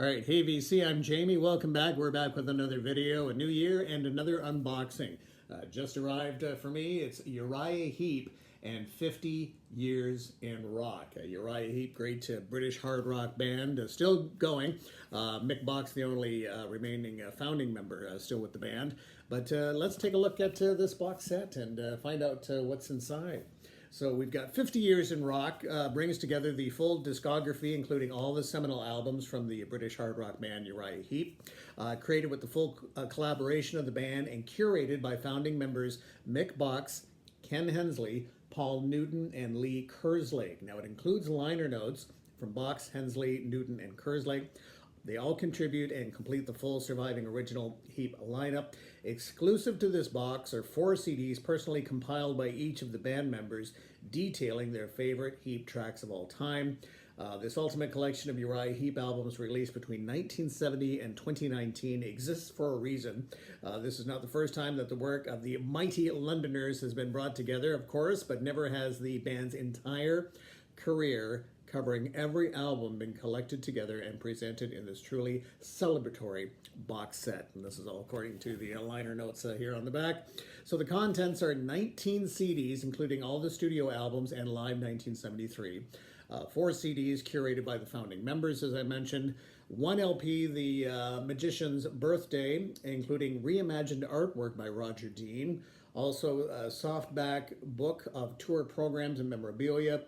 All right, hey VC, I'm Jamie. Welcome back. We're back with another video, a new year, and another unboxing. Just arrived for me. It's Uriah Heep and 50 Years in Rock. Uriah Heep, great British hard rock band, still going. Mick Box, the only remaining founding member, still with the band. But let's take a look at this box set and find out what's inside. So we've got 50 Years in Rock, brings together the full discography, including all the seminal albums from the British hard rock band Uriah Heep, created with the full collaboration of the band and curated by founding members Mick Box, Ken Hensley, Paul Newton, and Lee Kerslake. Now it includes liner notes from Box, Hensley, Newton, and Kerslake. They all contribute and complete the full surviving original Heep lineup. Exclusive to this box are 4 CDs personally compiled by each of the band members, detailing their favorite Heep tracks of all time. This ultimate collection of Uriah Heep albums released between 1970 and 2019 exists for a reason. This is not the first time that the work of the mighty Londoners has been brought together, of course, but never has the band's entire career covering every album been collected together and presented in this truly celebratory box set. And this is all according to the liner notes here on the back. So the contents are 19 CDs, including all the studio albums and Live 1973. 4 CDs curated by the founding members, as I mentioned. 1 LP, The Magician's Birthday, including reimagined artwork by Roger Dean. Also, a softback book of tour programs and memorabilia.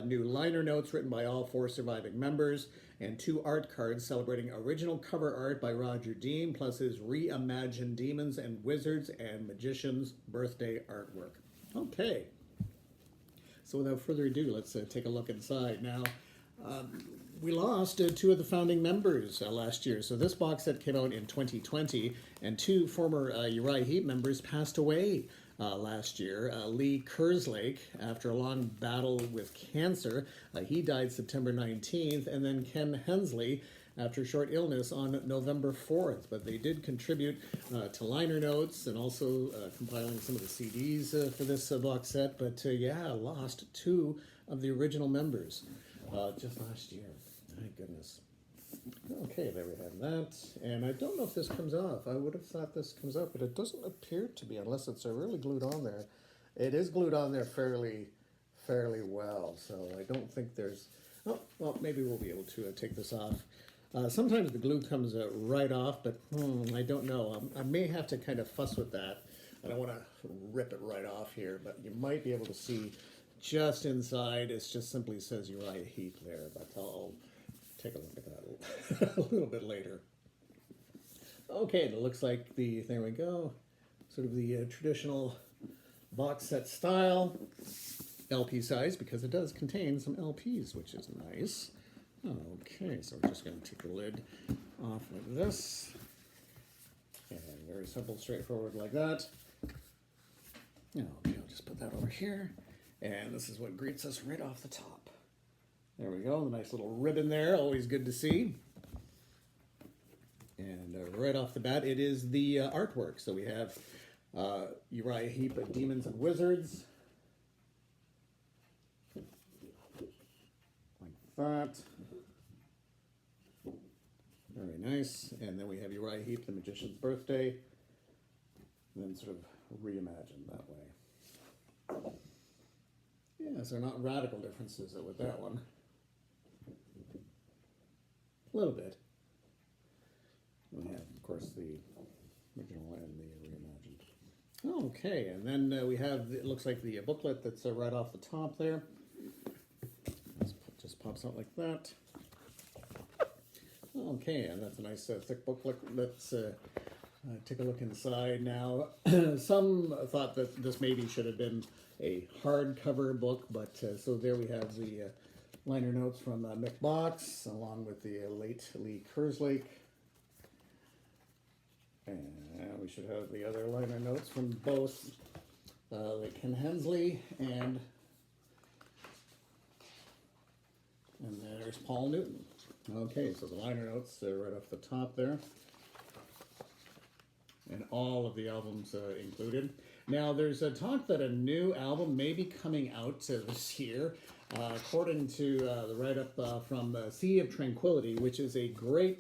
New liner notes written by all 4 surviving members, and 2 art cards celebrating original cover art by Roger Dean, plus his reimagined Demons and Wizards and Magician's Birthday artwork. Okay, so without further ado, let's take a look inside. Now, we lost 2 of the founding members last year, so this box set came out in 2020, and 2 former Uriah Heep members passed away last year. Lee Kerslake, after a long battle with cancer, he died September 19th, and then Ken Hensley, after a short illness on November 4th. But they did contribute to liner notes and also compiling some of the CDs for this box set. But yeah, lost 2 of the original members just last year. Thank goodness. Okay, there we have that. And I don't know if this comes off. I would have thought this comes up, but it doesn't appear to be unless it's really glued on there. It is glued on there fairly well, so I don't think there's... Oh, well, maybe we'll be able to take this off. Sometimes the glue comes right off, but I don't know. I may have to kind of fuss with that. I don't want to rip it right off here, but you might be able to see just inside. It just simply says Uriah Heep there, but I'll take a look at that a little bit later. Okay, it looks like there we go, sort of the traditional box set style, LP size, because it does contain some LPs, which is nice. Okay, so we're just going to take the lid off like this, and very simple, straightforward like that. Okay, I'll just put that over here, and this is what greets us right off the top. There we go, the nice little ribbon there, always good to see. And right off the bat, it is the artwork. So we have Uriah Heep, Demons and Wizards. Like that. Very nice. And then we have Uriah Heep, The Magician's Birthday. And then sort of reimagined that way. Yeah, so not radical differences with that one. A little bit. We have, of course, the original and the reimagined. Okay, and then we have, it looks like the booklet that's right off the top there. This just pops out like that. Okay, and that's a nice thick booklet. Let's take a look inside now. Some thought that this maybe should have been a hardcover book, but so there we have the liner notes from Mick Box, along with the late Lee Kerslake. And we should have the other liner notes from both Ken Hensley and there's Paul Newton. Okay, so the liner notes are right off the top there. And all of the albums included. Now, there's a talk that a new album may be coming out this year. According to the write-up from Sea of Tranquility, which is a great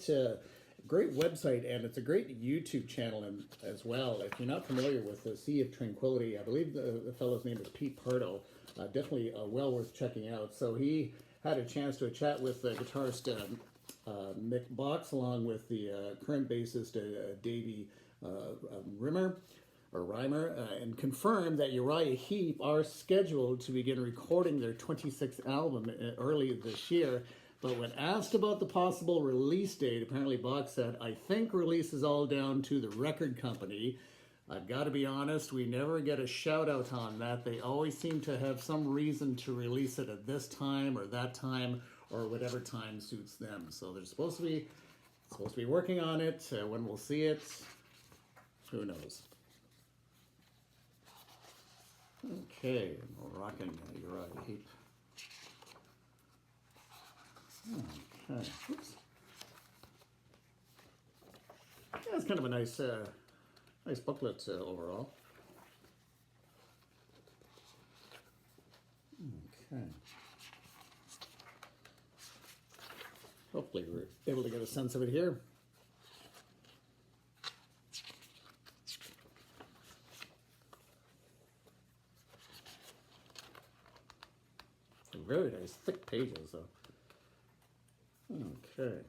website, and it's a great YouTube channel as well. If you're not familiar with the Sea of Tranquility, I believe the fellow's name is Pete Pardo. Definitely well worth checking out. So he had a chance to chat with guitarist Mick Box, along with the current bassist Davey Rimmer. Reimer, and confirmed that Uriah Heep are scheduled to begin recording their 26th album early this year. But when asked about the possible release date, apparently Box said, "I think release is all down to the record company. I've got to be honest, we never get a shout out on that. They always seem to have some reason to release it at this time or that time or whatever time suits them." So they're supposed to be working on it. When we'll see it, who knows? Okay, we're rocking Uriah Heep. Okay, oops. Yeah, it's kind of a nice booklet overall. Okay. Hopefully we're able to get a sense of it here. Very nice, thick pages, though. Okay.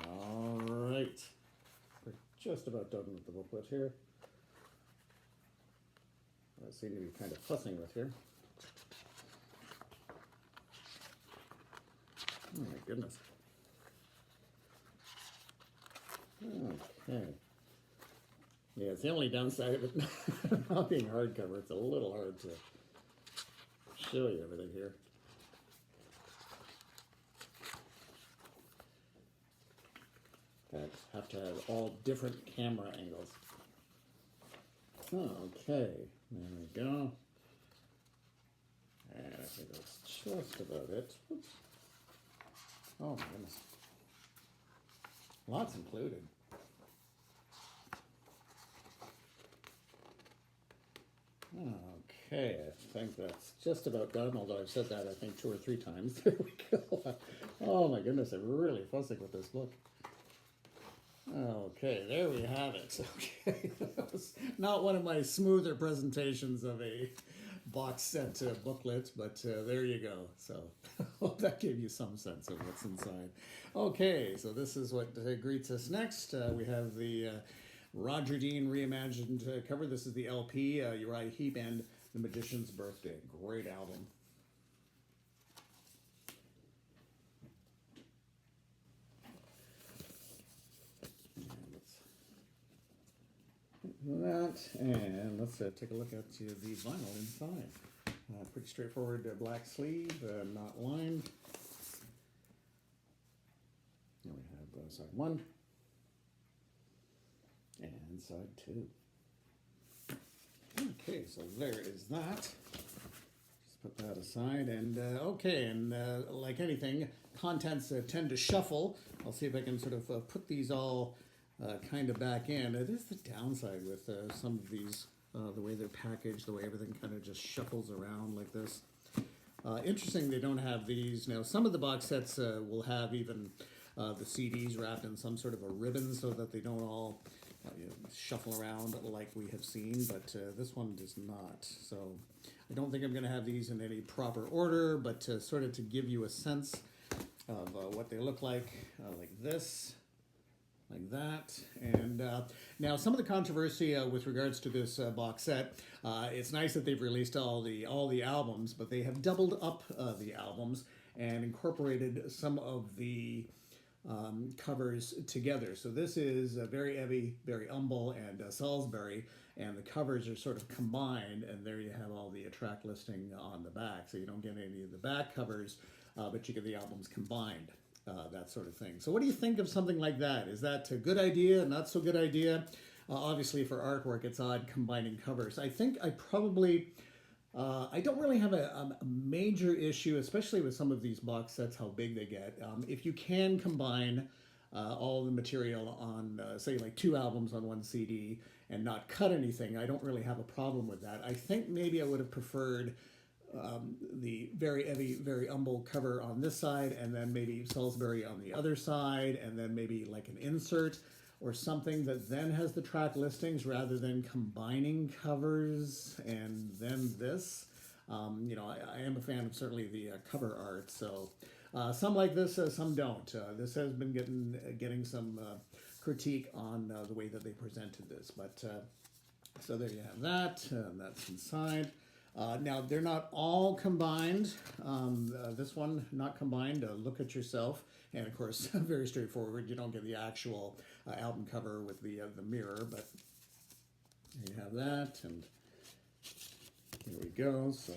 All right. We're just about done with the booklet here. I seem to be kind of fussing with here. Oh my goodness. Okay. Yeah, it's the only downside of it not being hardcover. It's a little hard to show you everything here. I have to have all different camera angles. Okay, there we go. And I think that's just about it. Oops. Oh my goodness. Lots included. Okay, I think that's just about done, although I've said that I think 2 or 3 times. There we go. Oh my goodness, I'm really fussing with this book. Okay, there we have it. Okay, that was not one of my smoother presentations of a box set booklet, but there you go. So hope that gave you some sense of what's inside. Okay, so this is what greets us next. We have the Roger Dean reimagined cover. This is the LP, Uriah Heep and The Magician's Birthday. Great album. That, and let's take a look at the vinyl inside. Pretty straightforward black sleeve, not lined. Here we have side 1 and side 2. Okay, so there is that. Just put that aside, and okay, and like anything, contents tend to shuffle. I'll see if I can sort of put these all kind of back in. It is the downside with some of these, the way they're packaged, the way everything kind of just shuffles around like this. Interesting they don't have these. Now, some of the box sets will have even the CDs wrapped in some sort of a ribbon so that they don't all shuffle around like we have seen, but this one does not. So I don't think I'm going to have these in any proper order, but sort of to give you a sense of what they look like this. Like that. And now some of the controversy with regards to this box set, it's nice that they've released all the albums, but they have doubled up the albums and incorporated some of the covers together. So this is Very Heavy, Barry Humble, and Salisbury, and the covers are sort of combined, and there you have all the track listing on the back. So you don't get any of the back covers, but you get the albums combined. That sort of thing. So what do you think of something like that? Is that a good idea, not so good idea? Obviously for artwork it's odd combining covers. I think I probably, I don't really have a major issue, especially with some of these box sets, how big they get. If you can combine all the material on, say, like 2 albums on one CD and not cut anything, I don't really have a problem with that. I think maybe I would have preferred the very heavy, very humble cover on this side, and then maybe Salisbury on the other side, and then maybe like an insert or something that then has the track listings rather than combining covers and then this. You know, I am a fan of certainly the cover art, so some like this, some don't. This has been getting some critique on the way that they presented this, but so there you have that. That's inside. Now, they're not all combined. This one, not combined. Look at yourself. And, of course, very straightforward. You don't get the actual album cover with the mirror, but there you have that. And here we go. So,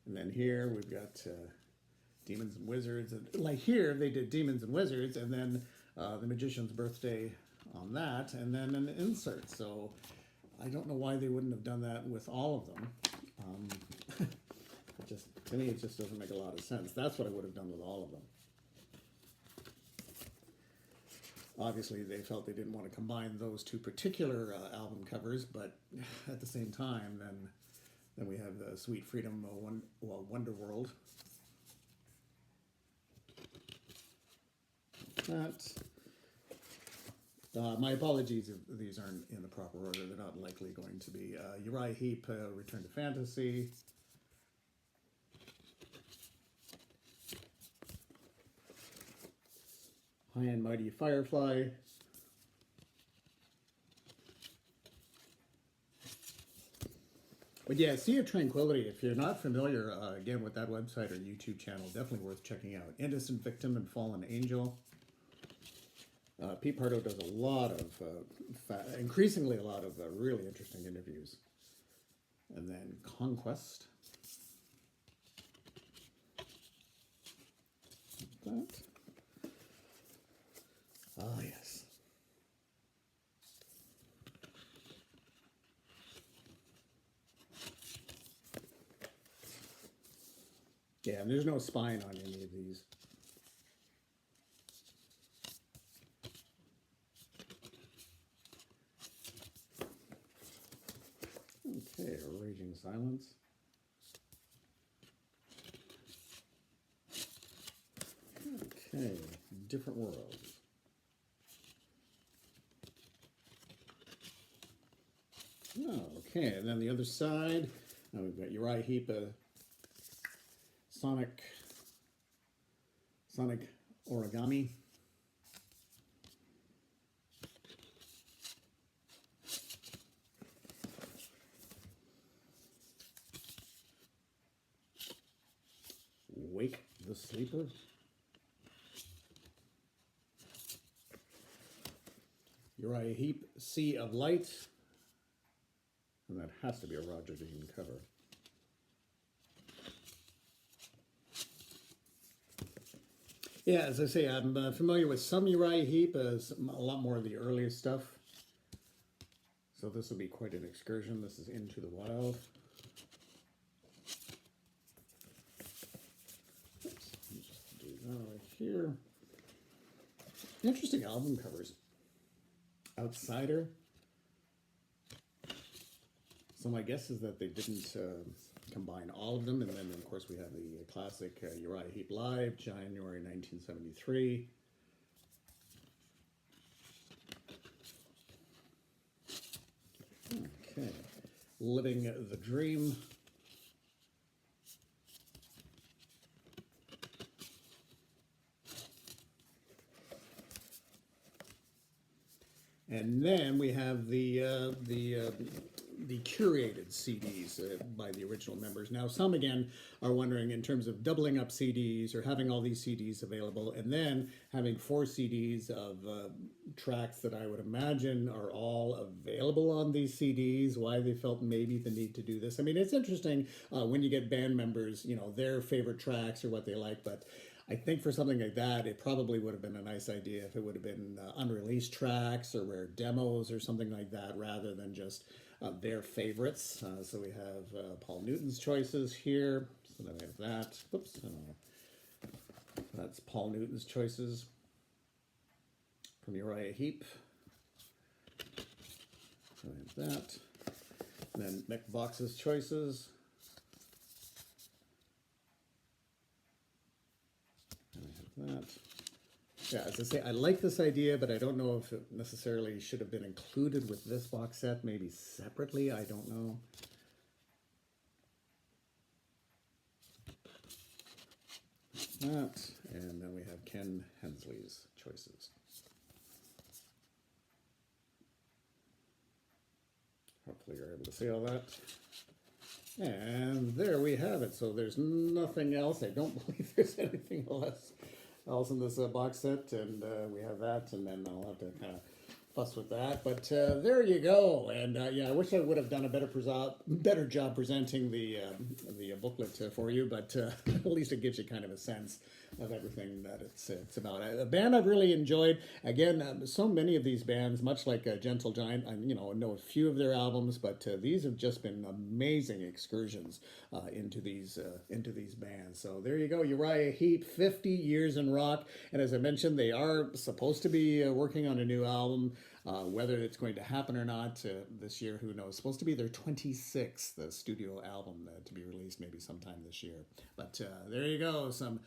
and then here we've got Demons and Wizards. And like here, they did Demons and Wizards, and then the Magician's Birthday on that, and then an insert. So I don't know why they wouldn't have done that with all of them. To me, it just doesn't make a lot of sense. That's what I would have done with all of them. Obviously, they felt they didn't want to combine those 2 particular album covers, but at the same time, then we have the Sweet Freedom, Wonder World. That. My apologies if these aren't in the proper order. They're not likely going to be. Uriah Heep, Return to Fantasy. High and Mighty Firefly. But yeah, Sea of Tranquility, if you're not familiar, again, with that website or YouTube channel, definitely worth checking out. Innocent Victim and Fallen Angel. Pete Pardo does a lot of, increasingly a lot of really interesting interviews. And then Conquest. That. Ah, yes. Yeah, and there's no spine on any of these. Okay, Raging Silence. Okay, Different Worlds. Oh, okay, and then the other side, we've got Uriah Heep, Sonic Origami. Wake the Sleeper. Uriah Heep, Sea of Light. And that has to be a Roger Dean cover. Yeah, as I say, I'm familiar with some Uriah Heep, a lot more of the earliest stuff. So this will be quite an excursion. This is Into the Wild. Oops, let me just do that right here. Interesting album covers. Outsider. So my guess is that they didn't combine all of them, and then of course we have the classic Uriah Heep Live, January 1973. Okay, Living the Dream. And then we have the curated CDs by the original members. Now, some, again, are wondering in terms of doubling up CDs or having all these CDs available and then having 4 CDs of tracks that I would imagine are all available on these CDs, why they felt maybe the need to do this. I mean, it's interesting when you get band members, you know, their favorite tracks or what they like, but I think for something like that, it probably would have been a nice idea if it would have been unreleased tracks or rare demos or something like that, rather than just their favorites. So we have Paul Newton's choices here. So then we have that. Oops. That's Paul Newton's choices from Uriah Heep. So I have that. And then Mick Vox's choices. And I have that. Yeah, as I say, I like this idea, but I don't know if it necessarily should have been included with this box set, maybe separately, I don't know. That, and then we have Ken Hensley's choices. Hopefully you're able to see all that. And there we have it. So there's nothing else. I don't believe there's anything else in this box set, and we have that, and then I'll have to kind of fuss with that. But there you go. And yeah, I wish I would have done a better job presenting the booklet for you, but at least it gives you kind of a sense of everything that it's about. A band I've really enjoyed. Again, so many of these bands, much like Gentle Giant, I know a few of their albums, but these have just been amazing excursions into these bands. So there you go, Uriah Heep, 50 Years in Rock. And as I mentioned, they are supposed to be working on a new album. Whether it's going to happen or not this year, who knows? It's supposed to be their 26th studio album to be released maybe sometime this year. But there you go, some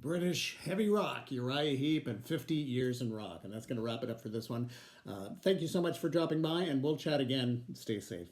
British heavy rock, Uriah Heep and 50 Years in Rock. And that's going to wrap it up for this one. Thank you so much for dropping by, and we'll chat again. Stay safe.